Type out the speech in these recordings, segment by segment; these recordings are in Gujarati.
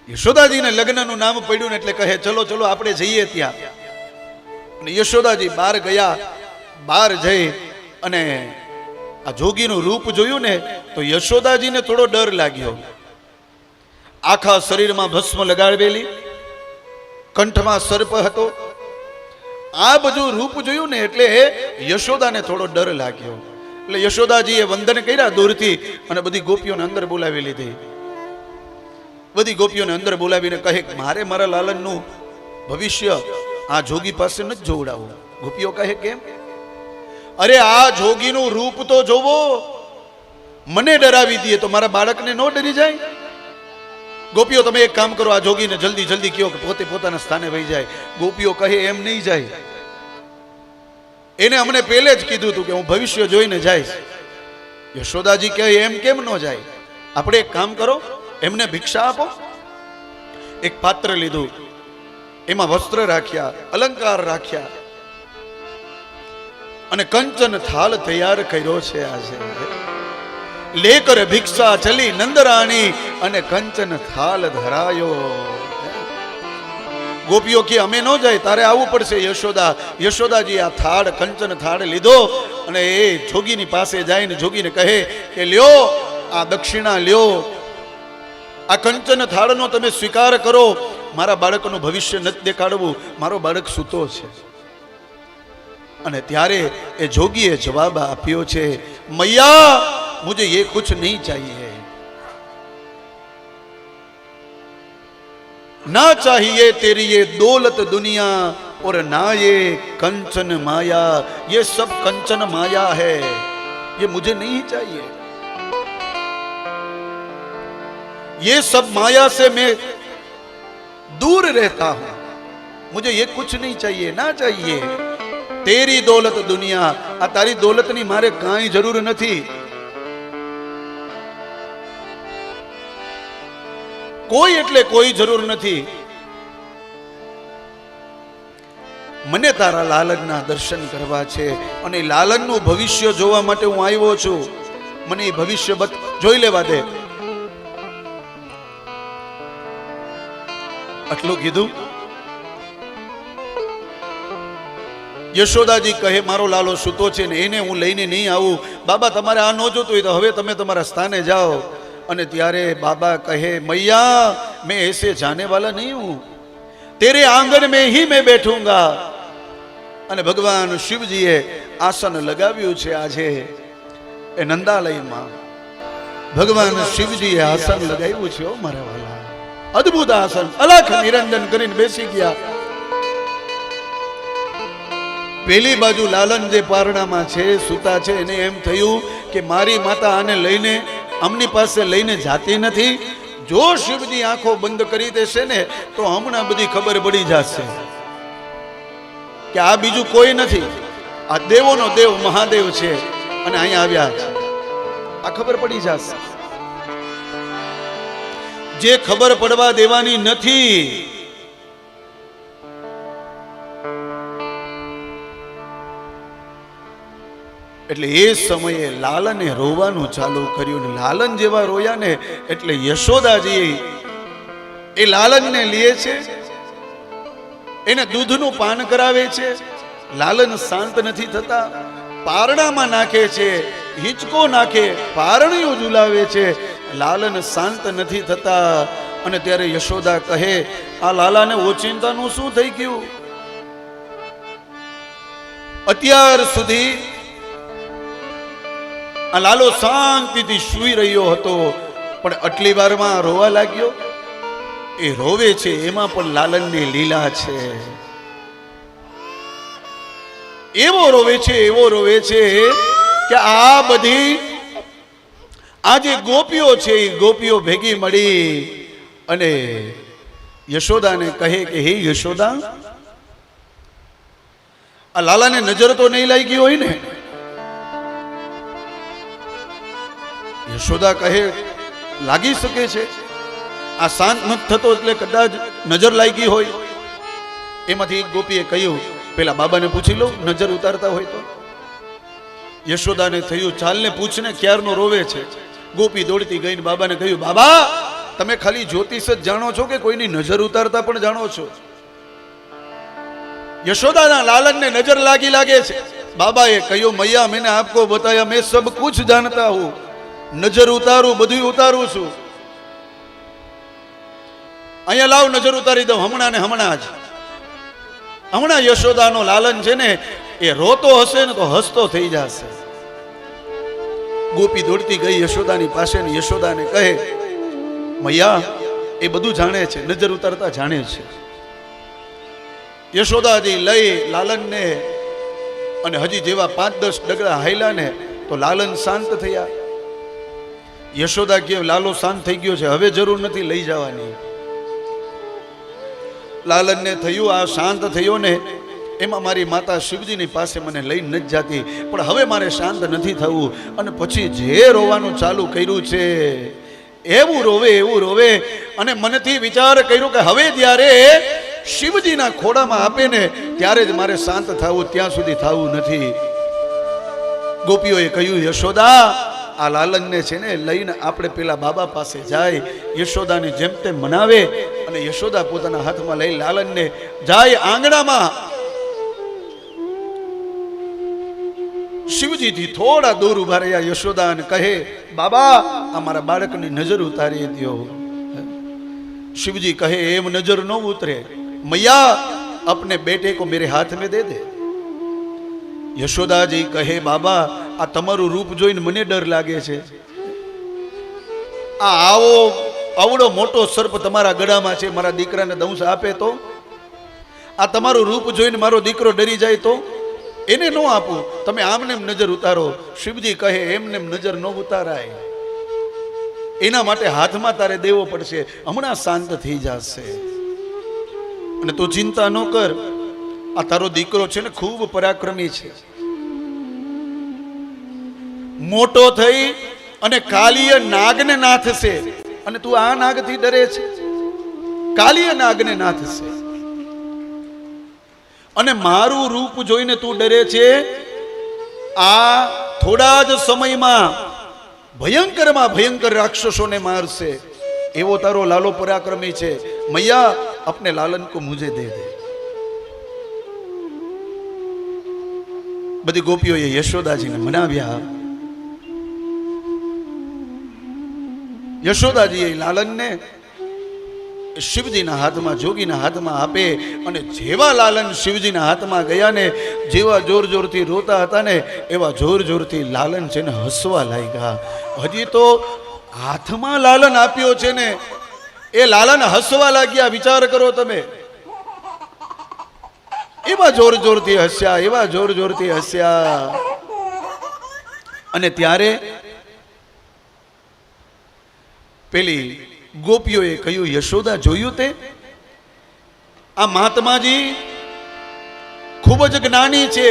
યશોદાજીને લગ્નનું નામ પડ્યું ને એટલે કહે ચલો ચલો આપણે જઈએ ત્યાં. અને યશોદાજી બહાર ગયા. બહાર જઈ અને આ જોગીનું રૂપ જોયું ને તો યશોદાજીને થોડો ડર લાગ્યો. આખા શરીરમાં ભસ્મ લગાડેલી, કંઠમાં સર્પ હતો. આ બધું રૂપ જોયું ને એટલે યશોદાને થોડો ડર લાગ્યો. એટલે યશોદાજીએ વંદન કર્યા દૂરથી અને બધી ગોપીઓને અંદર બોલાવી લીધી. બધી ગોપીઓને અંદર બોલાવીને કહે મારે મારા લાલનનું ભવિષ્ય આ જોગી પાસે નથી જોવડાવું. ગોપીઓ કહે કેમ? અરે આ જોગીનું રૂપ તો જોવો, મને ડરાવી દે તો મારા બાળકને ન ડરી જાય. ગોપીઓ તમે એક કામ કરો, આ જોગીને જલ્દી જલ્દી કહો કે પોતે પોતાના સ્થાને વહી જાય. ગોપીઓ કહે એમ નહીં જાય, એને અમને પહેલે જ કીધું હતું કે હું ભવિષ્ય જોઈને જઈશ. યશોદાજી કહે એમ કેમ ન જાય? આપણે એક કામ કરો, એમને ભિક્ષા આપો. એક પાત્ર લીધું, એમાં વસ્ત્ર રાખ્યા, અલંકાર રાખ્યા અને કંચન થાળ તૈયાર કર્યો છે. આજે લેકર ભિક્ષા ચલી નંદરાણી અને કંચન થાળ ધરાયો. ગોપીઓ કે અમે ન જાય, તારે આવવું પડશે યશોદા. યશોદાજી આ થાળ, કંચન થાળ લીધો અને એ જોગીની પાસે જઈને જોગીને કહે કે લ્યો આ દક્ષિણા લ્યો, આ કંચન થાળનો તમે સ્વીકાર કરો. મારા બાળકનું ભવિષ્ય નથી દેખાડવું, મારો બાળક સૂતો છે. અને ત્યારે એ જોગીએ જવાબ આપ્યો છે મૈયા મુझे ये कुछ नहीं चाहिए, ना चाहिए तेरी ये दौलत दुनिया और ना ये कंचन माया. ये सब कंचन माया है, ये मुझे नहीं चाहिए. ये सब माया से मैं दूर रहता हूं, मुझे ये कुछ नहीं चाहिए, ना चाहिए. तेरी दौलत दुनिया, आ तारी दौलतनी मारे काई જરૂર નથી. કોઈ એટલે કોઈ જરૂર નથી. મને તારા લાલનના દર્શન કરવા છે અને લાલનનું ભવિષ્ય જોવા માટે હું આવ્યો છું. મને એ ભવિષ્ય જોઈ લેવા દે. આટલું કીધું. યશોદાજી કહે મારો લાલો સૂતો છે ને એને હું લઈને નહીં આવું. બાબા તમારે આ ન જોતું હોય તો હવે તમે તમારા સ્થાને જાઓ. અને ત્યારે બાબા કહે मैया मैं ऐसे जाने वाला नहीं हूं, तेरे आंगन में ही मैं बैठूंगा. અને ભગવાન શિવજીએ આસન લગાવ્યું છે. આજે એ નંદાલયમાં ભગવાન શિવજીએ આસન લગાવ્યું છે. ઓ મારા વાલા, અદ્ભુત આસન, અલખ નિરંજન કરીને બેસી ગયા. પેલી બાજુ લાલન જે પારણામાં છે, સૂતા છે, એને એમ થયું કે મારી માતા આને લઈને અમની પાસે લઈને જાતી નથી. જો શિવજી આંખો બંધ કરી દેશે ને તો હમણાં બધી ખબર પડી જશે કે આ બીજું કોઈ નથી, આ દેવોનો દેવ મહાદેવ છે અને અહીંયા આવ્યા છે. આ ખબર પડી જશે. જે ખબર પડવા દેવાની નથી. એટલે એ સમયે લાલને રોવાનું ચાલુ કર્યું. ને લાલન જેવા રોયા ને એટલે યશોદાજી એ લાલનને લે છે, એને દૂધનું પાન કરાવે છે. લાલન શાંત નથી થતા, પારણામાં નાખે છે, હિંચકો નાખે, પારણીઓ ઝુલાવે છે. લાલન શાંત નથી થતા. અને ત્યારે યશોદા કહે આ લાલાને ઓચિંતાનું શું થઈ ગયું? અત્યાર સુધી આ લાલો શાંતિથી સૂઈ રહ્યો હતો, પણ આટલી વારમાં રોવા લાગ્યો. એ રોવે છે એમાં પણ લાલનની લીલા છે. એવો રોવે છે, એવો રોવે છે કે આ બધી આ જે ગોપીઓ છે એ ગોપીઓ ભેગી મળી અને યશોદાને કહે કે હે યશોદા, આ લાલાને નજર તો નહીં લાગી હોય ને? યશોદા કહે લાગી શકે છે, આ શાંત નથી થતો એટલે કદાચ નજર લાગી હોય. એમાંથી એક ગોપીએ કહ્યું પેલા બાબાને પૂછી લો, નજર ઉતારતા હોય તો. યશોદાને થયું ચાલને પૂછને ક્યારનો રોવે છે. ગોપી દોડતી ગઈને બાબાને કહ્યું બાબા તમે ખાલી જ્યોતિષ જ જાણો છો કે કોઈની નજર ઉતારતા પણ જાણો છો? યશોદાના લાલનને નજર લાગે છે. બાબાએ કહ્યું મૈયા મેને આપકો બતાયા મેં સબ કુછ જાણતા હું, નજર ઉતારું બધું ઉતારું છું. અહીંયા લાવ નજર ઉતારી દઉં હમણાં ને હમણાં જ. હમણાં યશોદાનો લાલન છે ને એ રોતો હશે ને તો હસતો થઈ જશે. ગોપી દોડતી ગઈ યશોદાની પાસે ને યશોદાને કહે મૈયા એ બધું જાણે છે, નજર ઉતારતા જાણે છે. યશોદાજી લઈ લાલનને અને હજી જેવા 5-10 ડગલા હાલ્યા ને તો લાલન શાંત થયા. યશોદા કે લાલો શાંત થઈ ગયો છે, હવે જરૂર નથી લઈ જવાની. લાલનને થયું આ શાંત થયો ને એમાં મારી માતા શિવજીની પાસે મને લઈ નથી જાતી, પણ હવે મારે શાંત નથી થવું. અને પછી જે રોવાનું ચાલુ કર્યું છે એવું રોવે અને મનથી વિચાર કર્યો કે હવે જ્યારે શિવજીના ખોડામાં આપે ને ત્યારે જ મારે શાંત થવું, ત્યાં સુધી થવું નથી. ગોપીઓએ કહ્યું યશોદા આ લાલનને છે ને લઈને આપણે પેલા બાબા પાસે જાય, યશોદાને જેમ તેમ મનાવે. અને યશોદા પોતાના હાથમાં લઈ લાલનને જાય આંગણામાં. શિવજીથી થોડા દૂર ઉભા રહ્યા યશોદા અને કહે બાબા આ મારા બાળકની નજર ઉતારી દો. शिवजी कहे एम नजर न उतरे, मैया अपने बेटे को मेरे हाथ में दे दे. यशोदा जी कहे बाबा आ तमारू रूप जोईने मने डर लागे छे. आ आवो आवड़ो मोटो सर्प तमारा गळामां छे, मारा दीकराने दंश आपे तो? आ तमारू रूप जोईने मारो दीकरो डरी जाय तो? एने नो आपो, तमे आमने नजर उतारो. शिवजी कहे एमने नजर न उताराय, एना माटे हाथमां तारे देवो पड़शे, हमणां शांत थई जशे. अने तू चिंता न कर, आ तारो दीकरो छे ने खूब पराक्रमी छे, मोटो थई अने कालीय नागने नाथशे. अने तू आ नागथी डरे छे? कालीय नागने नाथशे. अने मारू रूप जोईने तू डरे छे? आ थोड़ा ज समयमां भयंकर में भयंकर राक्षसों ने मारसे, एवो तारो लालो पराक्रमी छे. मैया अपने लालन को मुझे दे दे. बधी गोपीओ यशोदा जी ने मनाव्या. यशोदा जी लालन ने शिवजी ना हाथ में जोगी ना हाथ में आपे. अने जेवा लालन शिवजी ना हाथ में गया ने जेवा जोर जोर थी रोता हता ने एवा जोर जोर थी लालन छे ने हसवा लाग्या. हजी तो हाथ में लालन आप्यो छे ने ए लालन हसवा लाग्या. विचार करो तमे, एवा जोर जोर थी हस्या, एवा जोर जोर थी हस्या. अने त्यारे पेली गोपीओए कह्युं यशोदा जोयुं ते? आ महात्माजी खूब ज ज्ञानी छे.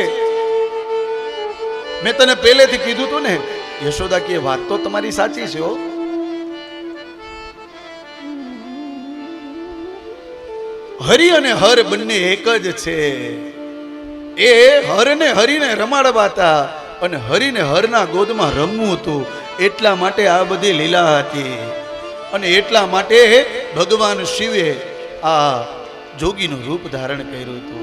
मैं तने पहलेथी कीधुं तो ने. यशोदा की बात तो तमारी साची छे हो. हरि अने हर बन्ने एक ज छे. ए हर ने हरि ने रमाडवाता अने हरि ने हરના ગોદમાં રમવું હતું, એટલા માટે આ બધી લીલા હતી. અને એટલા માટે ભગવાન શિવે આ જોગીનું રૂપ ધારણ કર્યું હતું.